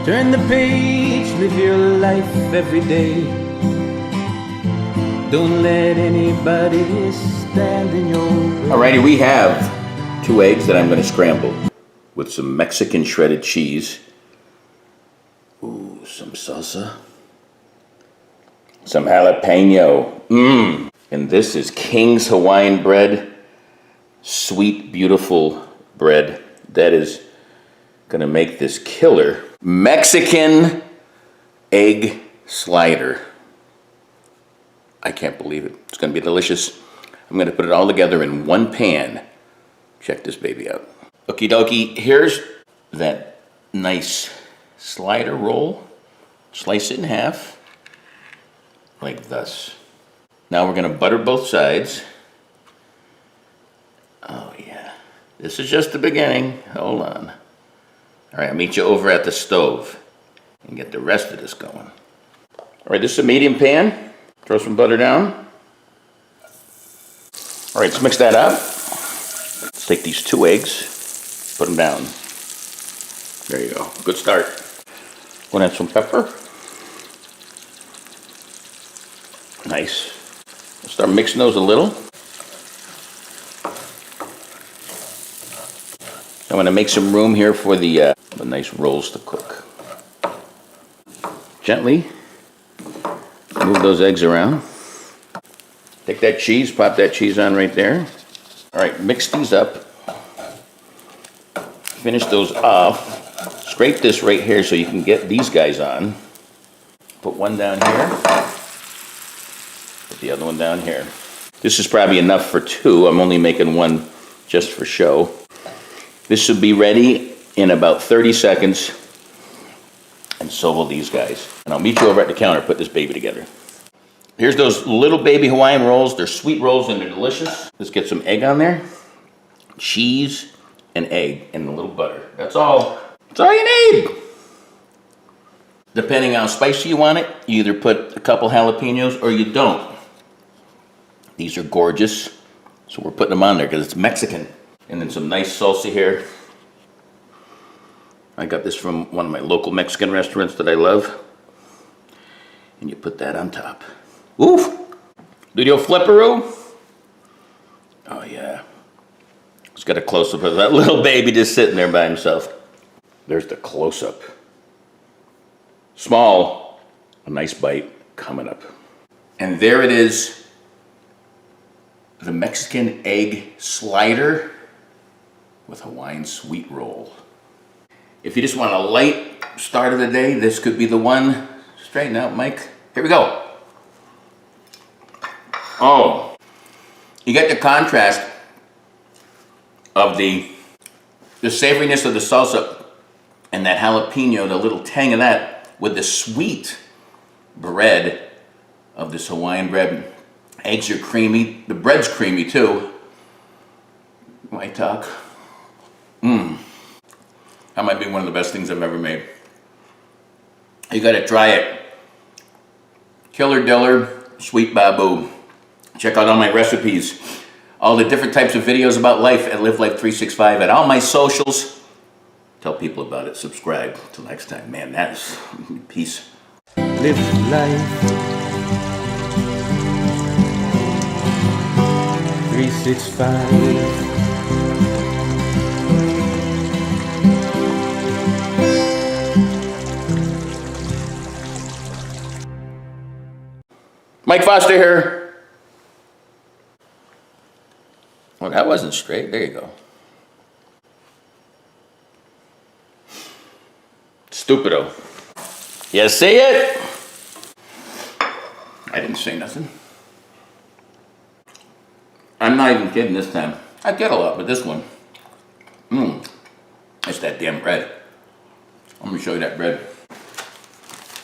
Turn the page, live your life every day. Don't let anybody stand in your way. Alrighty, we have 2 eggs that I'm going to scramble with some Mexican shredded cheese. Ooh, some salsa. Some jalapeno. And this is King's Hawaiian bread. Sweet, beautiful bread. That is going to make this killer. Mexican egg slider. I can't believe it. It's going to be delicious. I'm going to put it all together in one pan. Check this baby out. Okie dokie, here's that nice slider roll. Slice it in half, like thus. Now we're going to butter both sides. Oh yeah, this is just the beginning. Hold on. All right, I'll meet you over at the stove and get the rest of this going. All right, this is a medium pan. Throw some butter down. All right, let's mix that up. Let's take these 2 eggs, put them down. There you go, good start. We'll add some pepper. Nice. We'll start mixing those a little. I'm going to make some room here for the nice rolls to cook. Gently move those eggs around. Take that cheese, pop that cheese on right there. All right, mix these up. Finish those off. Scrape this right here so you can get these guys on. Put one down here. Put the other one down here. This is probably enough for 2. I'm only making one just for show. This should be ready in about 30 seconds, and so will these guys. And I'll meet you over at the counter, put this baby together. Here's those little baby Hawaiian rolls. They're sweet rolls and they're delicious. Let's get some egg on there. Cheese and egg and a little butter. That's all. That's all you need. Depending on how spicy you want it, you either put a couple jalapenos or you don't. These are gorgeous, so we're putting them on there because it's Mexican. And then some nice salsa here. I got this from one of my local Mexican restaurants that I love. And you put that on top. Oof! Video flipperoo. Oh yeah. Let's get a close-up of that little baby just sitting there by himself. There's the close-up. Small, a nice bite coming up. And there it is. The Mexican egg slider with Hawaiian sweet roll. If you just want a light start of the day, this could be the one. Straighten out, Mike. Here we go. Oh, you get the contrast of the savoriness of the salsa and that jalapeno, the little tang of that, with the sweet bread of this Hawaiian bread. Eggs are creamy. The bread's creamy too. White talk. That might be one of the best things I've ever made. You gotta try it. Killer Diller, Sweet Babu. Check out all my recipes, all the different types of videos about life at Live Life 365 at all my socials. Tell people about it, subscribe. Till next time, man, that is peace. Live life 365. Mike Foster here. Well, that wasn't straight. There you go. Stupido. You see it? I didn't say nothing. I'm not even kidding this time. I get a lot, but this one, it's that damn bread. I'm gonna show you that bread.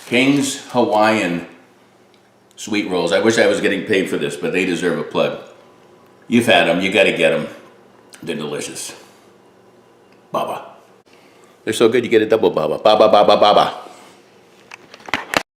King's Hawaiian sweet rolls. I wish I was getting paid for this, but they deserve a plug. You've had them, you gotta get them. They're delicious. Baba. They're so good you get a double baba. Baba, baba, baba.